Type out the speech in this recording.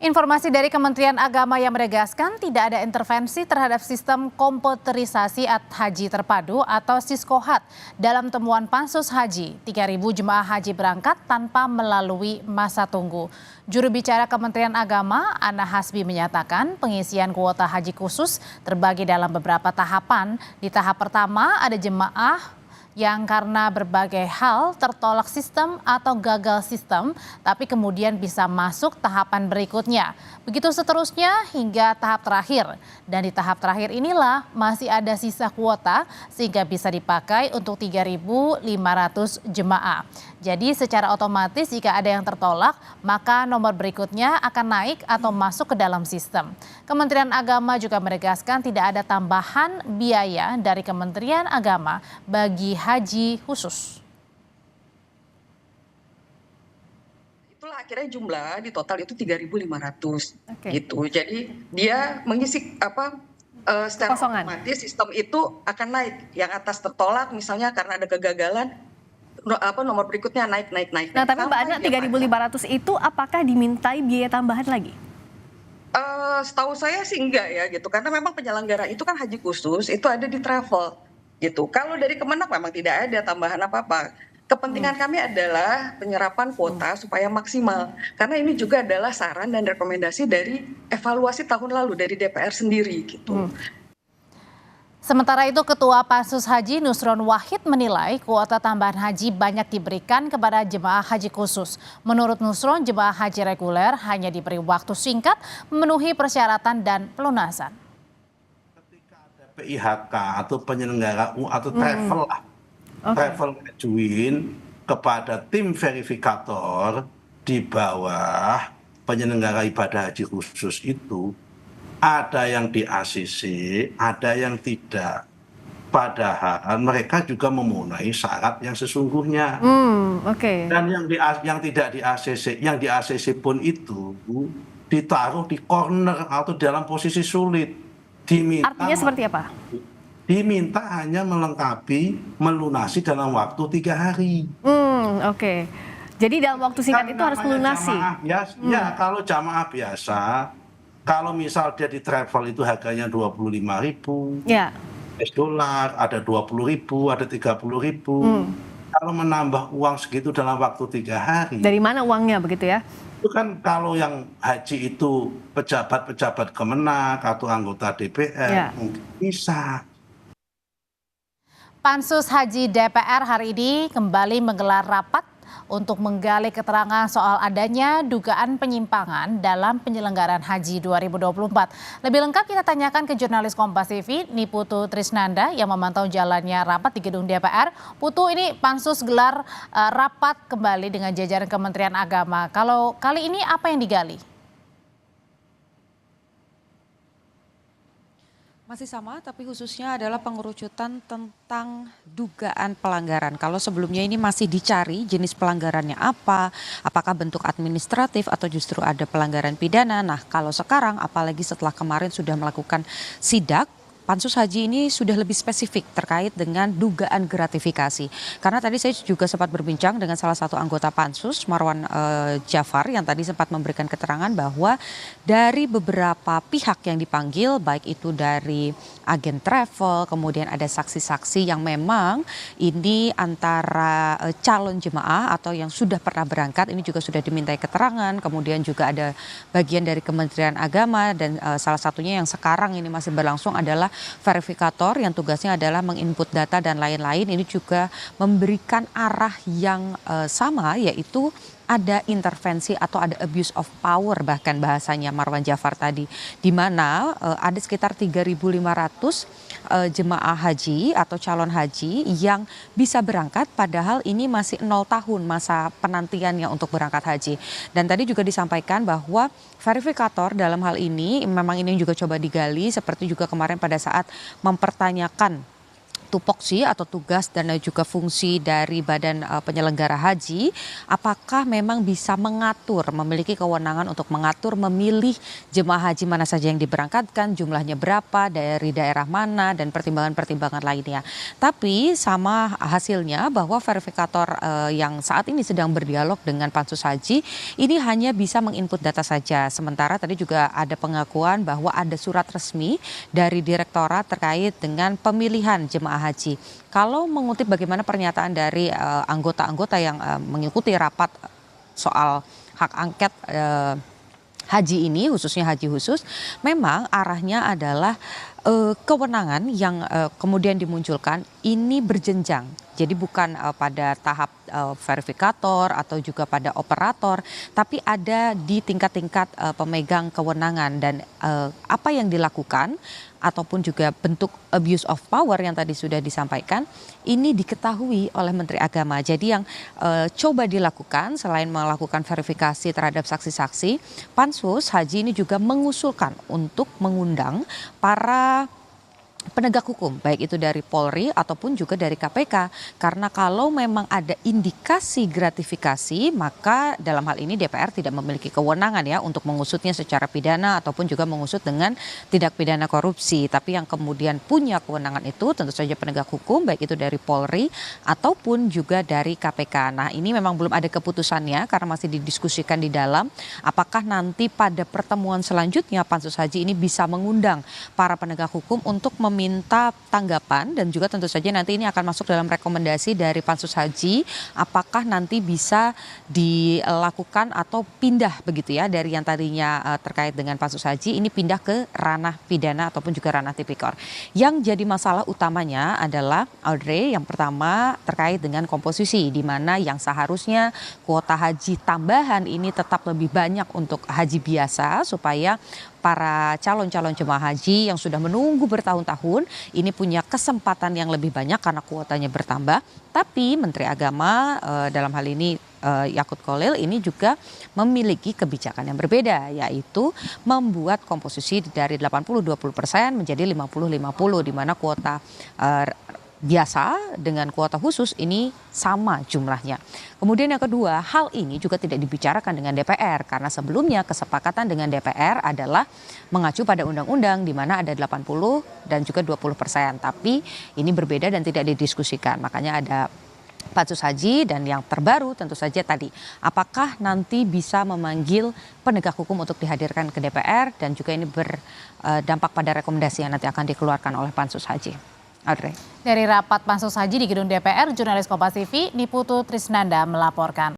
Informasi dari Kementerian Agama yang menegaskan tidak ada intervensi terhadap sistem komputerisasi haji terpadu atau Siskohat dalam temuan Pansus Haji. 3.000 jemaah haji berangkat tanpa melalui masa tunggu. Juru bicara Kementerian Agama, Ana Hasbi, menyatakan pengisian kuota haji khusus terbagi dalam beberapa tahapan. Di tahap pertama ada jemaah yang karena berbagai hal tertolak sistem atau gagal sistem, tapi kemudian bisa masuk tahapan berikutnya. Begitu seterusnya hingga tahap terakhir. Dan di tahap terakhir inilah masih ada sisa kuota sehingga bisa dipakai untuk 3.500 jemaah. Jadi secara otomatis jika ada yang tertolak, maka nomor berikutnya akan naik atau masuk ke dalam sistem. Kementerian Agama juga menegaskan tidak ada tambahan biaya dari Kementerian Agama bagi haji khusus. Itulah akhirnya jumlah di total itu 3.500 gitu. Jadi dia mengisi secara otomatis sistem itu akan naik. Yang atas tertolak misalnya karena ada kegagalan, nomor berikutnya naik. Nah, tapi Mbak Ana, 3.500 itu apakah dimintai biaya tambahan lagi? Setahu saya sih enggak ya gitu, karena memang penyelenggara itu kan haji khusus itu ada di travel gitu. Kalau dari Kemenak memang tidak ada tambahan apa-apa. Kepentingan kami adalah penyerapan kuota supaya maksimal, karena ini juga adalah saran dan rekomendasi dari evaluasi tahun lalu dari DPR sendiri gitu. Sementara itu, Ketua Pansus Haji Nusron Wahid menilai kuota tambahan haji banyak diberikan kepada jemaah haji khusus. Menurut Nusron, jemaah haji reguler hanya diberi waktu singkat memenuhi persyaratan dan pelunasan. Ketika ada PIHK atau penyelenggara atau travel ngajuin kepada tim verifikator di bawah penyelenggara ibadah haji khusus itu, ada yang di ACC, ada yang tidak. Padahal mereka juga memenuhi syarat yang sesungguhnya. Dan yang tidak di ACC, yang di ACC pun itu ditaruh di corner atau dalam posisi sulit. Artinya seperti apa? Diminta hanya melengkapi, melunasi dalam waktu 3 hari. Jadi dalam waktu singkat itu harus melunasi. Ya, kalau jamaah biasa. Kalau misal dia di travel itu harganya 25.000 dolar, ada 20.000, ada 30.000. Kalau menambah uang segitu dalam waktu 3 hari. Dari mana uangnya begitu ya? Itu kan kalau yang haji itu pejabat-pejabat Kemenak atau anggota DPR mungkin bisa. Pansus Haji DPR hari ini kembali menggelar rapat untuk menggali keterangan soal adanya dugaan penyimpangan dalam penyelenggaraan haji 2024. Lebih lengkap kita tanyakan ke jurnalis Kompas TV, Niputu Trisnanda yang memantau jalannya rapat di gedung DPR. Putu, ini Pansus gelar rapat kembali dengan jajaran Kementerian Agama. Kalau kali ini apa yang digali? Masih sama, tapi khususnya adalah pengerucutan tentang dugaan pelanggaran. Kalau sebelumnya ini masih dicari jenis pelanggarannya apa, apakah bentuk administratif atau justru ada pelanggaran pidana. Nah, kalau sekarang apalagi setelah kemarin sudah melakukan sidak, Pansus Haji ini sudah lebih spesifik terkait dengan dugaan gratifikasi. Karena tadi saya juga sempat berbincang dengan salah satu anggota Pansus, Marwan Jafar, yang tadi sempat memberikan keterangan bahwa dari beberapa pihak yang dipanggil, baik itu dari agen travel, kemudian ada saksi-saksi yang memang ini antara calon jemaah atau yang sudah pernah berangkat, ini juga sudah dimintai keterangan. Kemudian juga ada bagian dari Kementerian Agama dan salah satunya yang sekarang ini masih berlangsung adalah verifikator yang tugasnya adalah menginput data dan lain-lain. Ini juga memberikan arah yang sama, yaitu ada intervensi atau ada abuse of power, bahkan bahasanya Marwan Jafar tadi, di mana ada sekitar 3.500 jemaah haji atau calon haji yang bisa berangkat, padahal ini masih 0 tahun masa penantiannya untuk berangkat haji. Dan tadi juga disampaikan bahwa verifikator dalam hal ini memang ini juga coba digali, seperti juga kemarin pada saat mempertanyakan tupoksi atau tugas dan juga fungsi dari badan penyelenggara haji, apakah memang bisa mengatur, memiliki kewenangan untuk mengatur memilih jemaah haji mana saja yang diberangkatkan, jumlahnya berapa, dari daerah mana, dan pertimbangan-pertimbangan lainnya. Tapi sama hasilnya bahwa verifikator yang saat ini sedang berdialog dengan Pansus Haji ini hanya bisa menginput data saja. Sementara tadi juga ada pengakuan bahwa ada surat resmi dari direktorat terkait dengan pemilihan jemaah haji. Kalau mengutip bagaimana pernyataan dari anggota-anggota yang mengikuti rapat soal hak angket haji ini, khususnya haji khusus, memang arahnya adalah kewenangan yang kemudian dimunculkan ini berjenjang. Jadi bukan pada tahap verifikator atau juga pada operator, tapi ada di tingkat-tingkat pemegang kewenangan, dan apa yang dilakukan ataupun juga bentuk abuse of power yang tadi sudah disampaikan ini diketahui oleh Menteri Agama. Jadi yang coba dilakukan selain melakukan verifikasi terhadap saksi-saksi, Pansus Haji ini juga mengusulkan untuk mengundang para penegak hukum, baik itu dari Polri ataupun juga dari KPK. Karena kalau memang ada indikasi gratifikasi, maka dalam hal ini DPR tidak memiliki kewenangan ya untuk mengusutnya secara pidana ataupun juga mengusut dengan tindak pidana korupsi. Tapi yang kemudian punya kewenangan itu tentu saja penegak hukum, baik itu dari Polri ataupun juga dari KPK. Nah, ini memang belum ada keputusannya karena masih didiskusikan di dalam. Apakah nanti pada pertemuan selanjutnya Pansus Haji ini bisa mengundang para penegak hukum untuk meminta tanggapan, dan juga tentu saja nanti ini akan masuk dalam rekomendasi dari Pansus Haji, apakah nanti bisa dilakukan atau pindah begitu ya dari yang tadinya terkait dengan Pansus Haji ini pindah ke ranah pidana ataupun juga ranah tipikor. Yang jadi masalah utamanya adalah, Audrey, yang pertama terkait dengan komposisi, di mana yang seharusnya kuota haji tambahan ini tetap lebih banyak untuk haji biasa supaya para calon-calon jemaah haji yang sudah menunggu bertahun-tahun ini punya kesempatan yang lebih banyak karena kuotanya bertambah. Tapi Menteri Agama dalam hal ini Yakut Khalil ini juga memiliki kebijakan yang berbeda, yaitu membuat komposisi dari 80-20% menjadi 50-50, di mana kuota biasa dengan kuota khusus ini sama jumlahnya. Kemudian yang kedua, hal ini juga tidak dibicarakan dengan DPR karena sebelumnya kesepakatan dengan DPR adalah mengacu pada undang-undang di mana ada 80 dan juga 20%. Tapi ini berbeda dan tidak didiskusikan. Makanya ada Pansus Haji, dan yang terbaru tentu saja tadi, apakah nanti bisa memanggil penegak hukum untuk dihadirkan ke DPR, dan juga ini berdampak pada rekomendasi yang nanti akan dikeluarkan oleh Pansus Haji. Audrey. Dari rapat Pansus Haji di gedung DPR, jurnalis Kompas TV Niputu Trisnanda melaporkan.